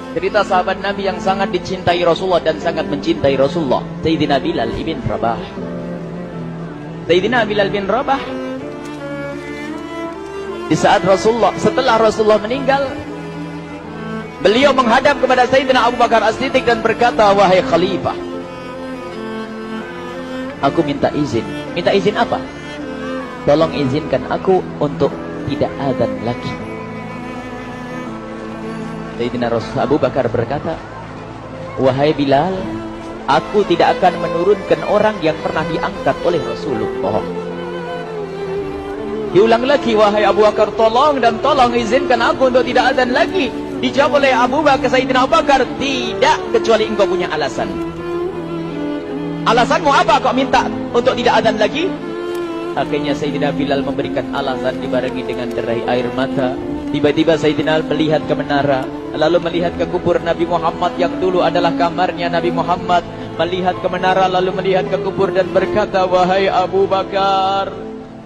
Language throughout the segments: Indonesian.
Cerita sahabat Nabi yang sangat dicintai Rasulullah dan sangat mencintai Rasulullah, Sayyidina Bilal ibn Rabah. Sayyidina Bilal bin Rabah, di saat setelah Rasulullah meninggal, beliau menghadap kepada Sayyidina Abu Bakar As-Siddiq dan berkata, wahai khalifah, aku minta izin. Minta izin apa? Tolong izinkan aku untuk tidak azan lagi. Sayyidina Abu Bakar berkata, wahai Bilal, aku tidak akan menurunkan orang yang pernah diangkat oleh Rasulullah. Diulang lagi, wahai Abu Bakar, tolong dan tolong izinkan aku untuk tidak azan lagi. Dijawab oleh Abu Bakar, Sayyidina Abu Bakar, tidak, kecuali engkau punya alasan. Alasanmu apa kau minta untuk tidak azan lagi? Akhirnya Sayyidina Bilal memberikan alasan dibarengi dengan derai air mata. Tiba-tiba Sayyidina melihat ke menara, lalu melihat ke kubur Nabi Muhammad yang dulu adalah kamarnya Nabi Muhammad. Melihat ke menara, lalu melihat ke kubur dan berkata, wahai Abu Bakar,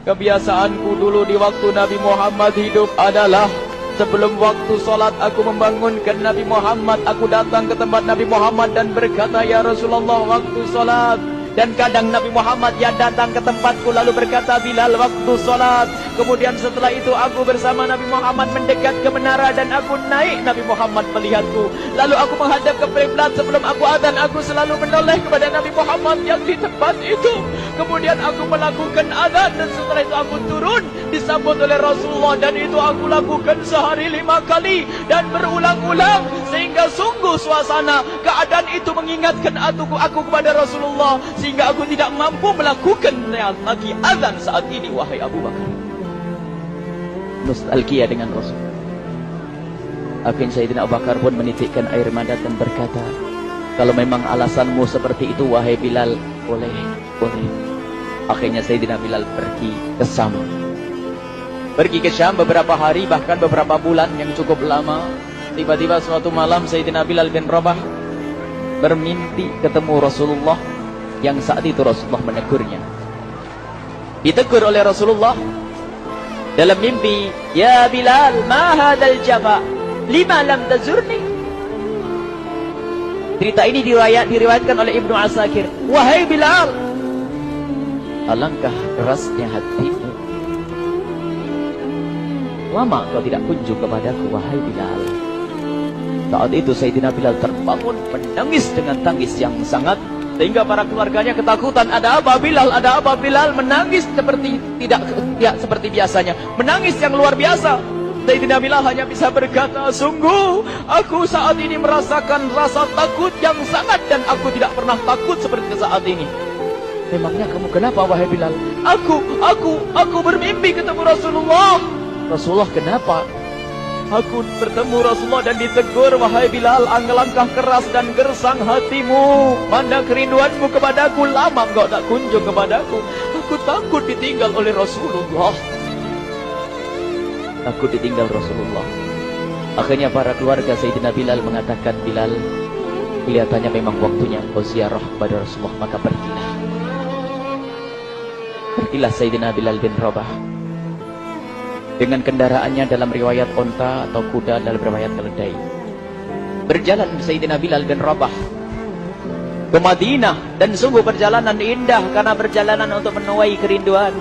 kebiasaanku dulu di waktu Nabi Muhammad hidup adalah sebelum waktu solat aku membangunkan Nabi Muhammad. Aku datang ke tempat Nabi Muhammad dan berkata, ya Rasulullah, waktu solat. Dan kadang Nabi Muhammad yang datang ke tempatku lalu berkata, Bilal, waktu solat. Kemudian setelah itu aku bersama Nabi Muhammad mendekat ke menara dan aku naik. Nabi Muhammad melihatku. Lalu aku menghadap ke kiblat. Sebelum aku azan, aku selalu menoleh kepada Nabi Muhammad yang di tempat itu. Kemudian aku melakukan azan dan setelah itu aku turun disambut oleh Rasulullah. Dan itu aku lakukan sehari 5 kali dan berulang-ulang. Sehingga sungguh suasana keadaan itu mengingatkan aku kepada Rasulullah. Sehingga aku tidak mampu melakukan lagi azan saat ini, wahai Abu Bakar. Nostalgia dengan Rasul. Akhirnya Sayyidina Abu Bakar pun menitikkan air mata dan berkata, kalau memang alasanmu seperti itu, wahai Bilal, boleh. Akhirnya Sayyidina Bilal pergi ke Syam. Pergi ke Syam beberapa hari, bahkan beberapa bulan yang cukup lama. Tiba-tiba suatu malam Sayyidina Bilal bin Rabah bermimpi ketemu Rasulullah, yang saat itu Rasulullah menegurnya. Ditegur oleh Rasulullah dalam mimpi, ya Bilal, ma hadal jafa, lima lam tazurni. Cerita ini diriwayatkan oleh Ibnu Asakir. Wahai Bilal, alangkah kerasnya hatimu, lama kau tidak kunjung kepadaku, wahai Bilal. Saat itu Sayyidina Bilal terbangun menangis dengan tangis yang sangat, sehingga para keluarganya ketakutan. Ada apa Bilal? Ada apa Bilal? Menangis seperti tidak seperti biasanya, menangis yang luar biasa. Sayyidina Bilal hanya bisa berkata, sungguh aku saat ini merasakan rasa takut yang sangat, dan aku tidak pernah takut seperti saat ini. Memangnya kamu kenapa, wahai Bilal? Aku bermimpi ketemu Rasulullah. Rasulullah, kenapa? Aku bertemu Rasulullah dan ditegur, wahai Bilal, alangkah keras dan gersang hatimu. Mana kerinduanmu kepadaku, lama engkau tak kunjung kepadaku. Aku takut ditinggal oleh Rasulullah. Aku ditinggal Rasulullah. Akhirnya para keluarga Sayyidina Bilal mengatakan, Bilal, kelihatannya memang waktunya engkau ziarah kepada Rasulullah, maka pergilah. Pergilah Sayyidina Bilal bin Rabah dengan kendaraannya, dalam riwayat onta atau kuda, dalam riwayat keledai. Berjalan Sayyidina Bilal bin Rabah ke Madinah, dan sungguh perjalanan indah karena perjalanan untuk menuai kerinduan,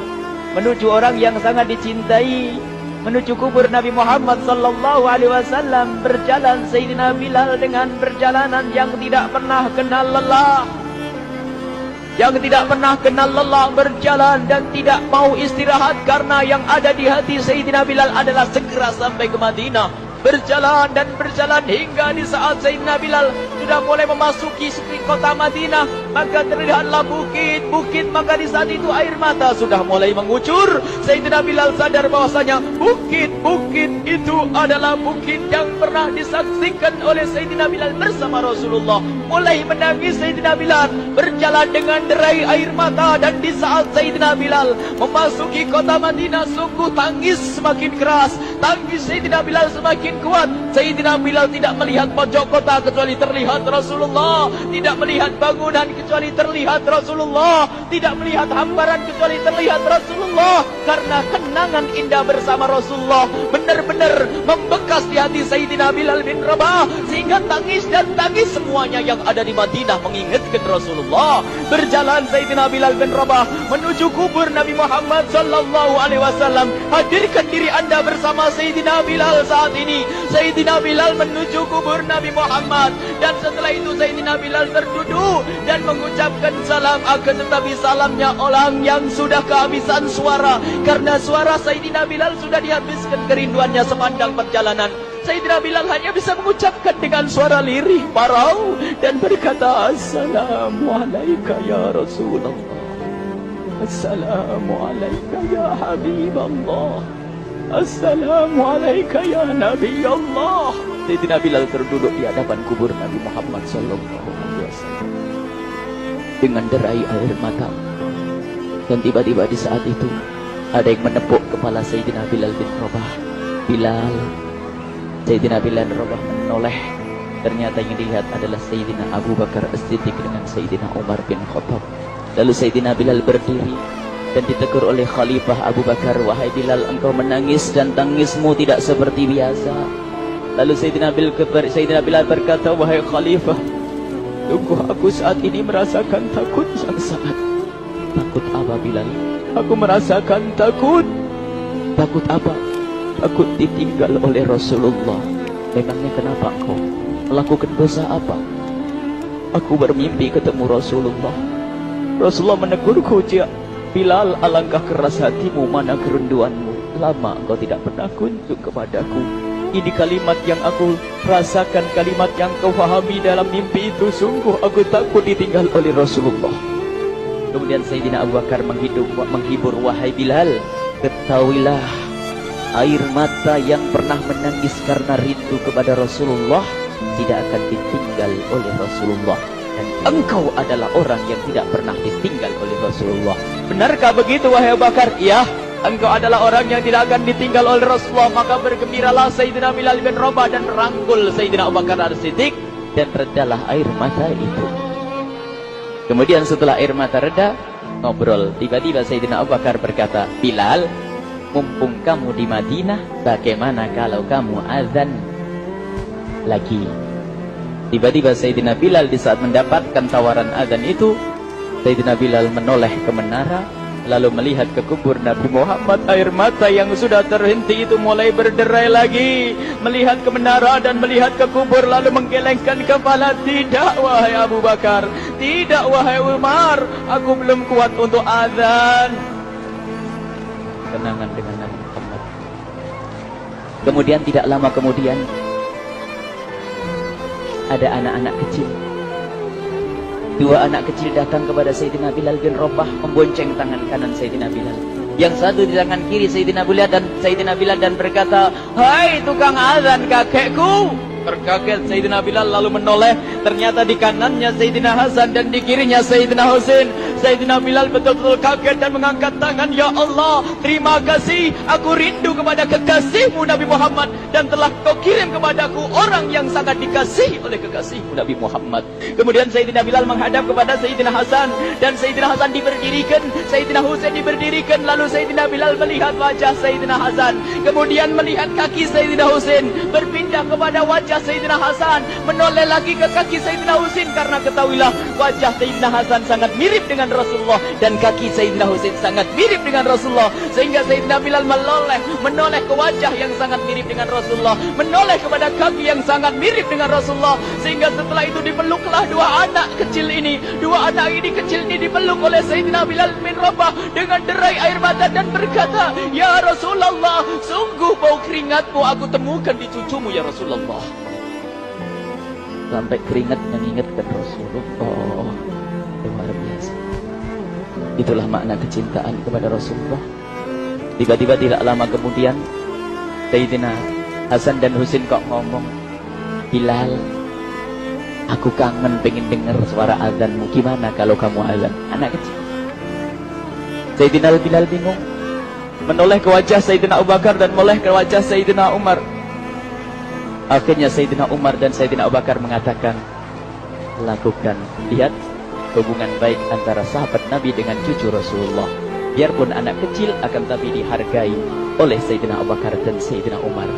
menuju orang yang sangat dicintai, menuju kubur Nabi Muhammad sallallahu alaihi wasallam. Berjalan Sayyidina Bilal dengan perjalanan yang tidak pernah kenal lelah, yang tidak pernah kenal lelah, berjalan dan tidak mau istirahat, karena yang ada di hati Sayyidina Bilal adalah segera sampai ke Madinah. Berjalan dan berjalan hingga di saat Sayyidina Bilal sudah mulai memasuki kota Madinah, maka terlihatlah bukit-bukit. Maka di saat itu air mata sudah mulai mengucur. Sayyidina Bilal sadar bahwasanya bukit-bukit itu adalah bukit yang pernah disaksikan oleh Sayyidina Bilal bersama Rasulullah. Mulai menangis Sayyidina Bilal, berjalan dengan derai air mata. Dan di saat Sayyidina Bilal memasuki kota Madinah, sungguh tangis semakin keras, tangis Sayyidina Bilal semakin kuat. Sayyidina Bilal tidak melihat pojok kota kecuali terlihat Rasulullah, tidak melihat bangunan kecuali terlihat Rasulullah, tidak melihat hamparan kecuali terlihat Rasulullah. Karena kenangan indah bersama Rasulullah benar-benar membekas di hati Sayyidina Bilal bin Rabah, sehingga tangis dan tangis semuanya yang ada di Madinah mengingatkan Rasulullah. Berjalan Sayyidina Bilal bin Rabah menuju kubur Nabi Muhammad sallallahu alaihi wasallam. Hadirkan diri Anda bersama Sayyidina Bilal saat ini. Sayyidina Bilal menuju kubur Nabi Muhammad, dan setelah itu Sayyidina Bilal terduduk dan mengucapkan salam, akan tetapi salamnya orang yang sudah kehabisan suara, karena suara Sayyidina Bilal sudah dihabiskan kerinduannya sepanjang perjalanan. Sayyidina Bilal hanya bisa mengucapkan dengan suara lirih parau dan berkata, Assalamualaikum ya Rasulullah, Assalamualaikum ya Habiballah, Assalamualaikum ya Nabi Allah. Sayyidina Bilal terduduk di hadapan kubur Nabi Muhammad sallallahu alaihi wasallam dengan derai air mata. Dan tiba-tiba di saat itu ada yang menepuk kepala Sayyidina Bilal bin Rabah. Bilal. Sayyidina Bilal bin Rabah menoleh. Ternyata yang dilihat adalah Sayyidina Abu Bakar As-Siddiq dengan Sayyidina Umar bin Khattab. Lalu Sayyidina Bilal berdiri dan ditegur oleh Khalifah Abu Bakar, wahai Bilal, engkau menangis dan tangismu tidak seperti biasa. Lalu Sayyidina Bilal berkata, wahai Khalifah, sungguh aku saat ini merasakan takut yang sangat. Takut apa Bilal? Aku merasakan takut. Takut apa? Takut ditinggal oleh Rasulullah. Memangnya kenapa engkau melakukan dosa apa? Aku bermimpi ketemu Rasulullah. Rasulullah menegurku, Bilal, alangkah keras hatimu, mana kerinduanmu. Lama engkau tidak pernah kunjung kepadaku. Ini kalimat yang aku rasakan, kalimat yang kau fahami dalam mimpi itu. Sungguh aku takut ditinggal oleh Rasulullah. Kemudian Sayyidina Abu Bakar menghibur, wahai Bilal, ketahuilah, air mata yang pernah menangis karena rindu kepada Rasulullah tidak akan ditinggal oleh Rasulullah. Dan engkau adalah orang yang tidak pernah ditinggal oleh Rasulullah. Benarkah begitu wahai Abu Bakar? Iya, engkau adalah orang yang tidak akan ditinggal oleh Rasulullah. Maka bergembiralah Sayyidina Bilal bin Rabah dan merangkul Sayyidina Abu Bakar As-Siddiq, dan redalah air mata itu. Kemudian setelah air mata reda, ngobrol. Tiba-tiba Sayyidina Abu Bakar berkata, Bilal, mumpung kamu di Madinah, bagaimana kalau kamu azan lagi? Tiba-tiba Sayyidina Bilal di saat mendapatkan tawaran azan itu, Sayyidina Bilal menoleh ke menara, lalu melihat ke kubur Nabi Muhammad. Air mata yang sudah terhenti itu mulai berderai lagi. Melihat ke menara dan melihat ke kubur, lalu menggelengkan kepala. Tidak wahai Abu Bakar, tidak wahai Umar, aku belum kuat untuk azan. Kenangan dengan Nabi Muhammad. Kemudian tidak lama kemudian ada anak-anak kecil. Dua anak kecil datang kepada Sayyidina Bilal bin Rabah, membonceng tangan kanan Sayyidina Bilal. Yang satu di tangan kiri Sayyidina Bilal dan berkata, hai tukang azan kakekku. Terkaget Sayyidina Bilal lalu menoleh. Ternyata di kanannya Sayyidina Hasan dan di kirinya Sayyidina Husain. Sayyidina Bilal betul-betul kaget dan mengangkat tangan. Ya Allah, terima kasih. Aku rindu kepada kekasihmu Nabi Muhammad, dan telah kau kirim kepadaku orang yang sangat dikasihi oleh kekasihmu Nabi Muhammad. Kemudian Sayyidina Bilal menghadap kepada Sayyidina Hasan, dan Sayyidina Hasan diberdirikan, Sayyidina Husain diberdirikan. Lalu Sayyidina Bilal melihat wajah Sayyidina Hasan, kemudian melihat kaki Sayyidina Husain, berpindah kepada wajah Sayyidina Hasan, menoleh lagi ke kaki Sayyidina Husain, karena ketahuilah wajah Sayyidina Hasan sangat mirip dengan Rasulullah dan kaki Sayyidina Husain sangat mirip dengan Rasulullah, sehingga Sayyidina Bilal menoleh ke wajah yang sangat mirip dengan Rasulullah, menoleh kepada kaki yang sangat mirip dengan Rasulullah, sehingga setelah itu dipeluklah dua anak kecil ini. Dua anak ini kecil ini dipeluk oleh Sayyidina Bilal bin Rabah dengan derai air mata dan berkata, ya Rasulullah, sungguh bau keringatmu aku temukan di cucumu ya Rasulullah. Sampai keringat mengingatkan Rasulullah. Luar biasa. Itulah makna kecintaan kepada Rasulullah. Tiba-tiba tidak lama kemudian Sayyidina Hasan dan Husain kok ngomong, Bilal, aku kangen pengen dengar suara azanmu. Gimana kalau kamu azan? Anak kecil. Sayyidina Bilal bingung, menoleh ke wajah Sayyidina Abu Bakar dan menoleh ke wajah Sayyidina Umar. Akhirnya Sayyidina Umar dan Sayyidina Abu Bakar mengatakan, lakukan. Lihat, hubungan baik antara sahabat Nabi dengan cucu Rasulullah. Biarpun anak kecil akan tapi dihargai oleh Sayyidina Abu Bakar dan Sayyidina Umar.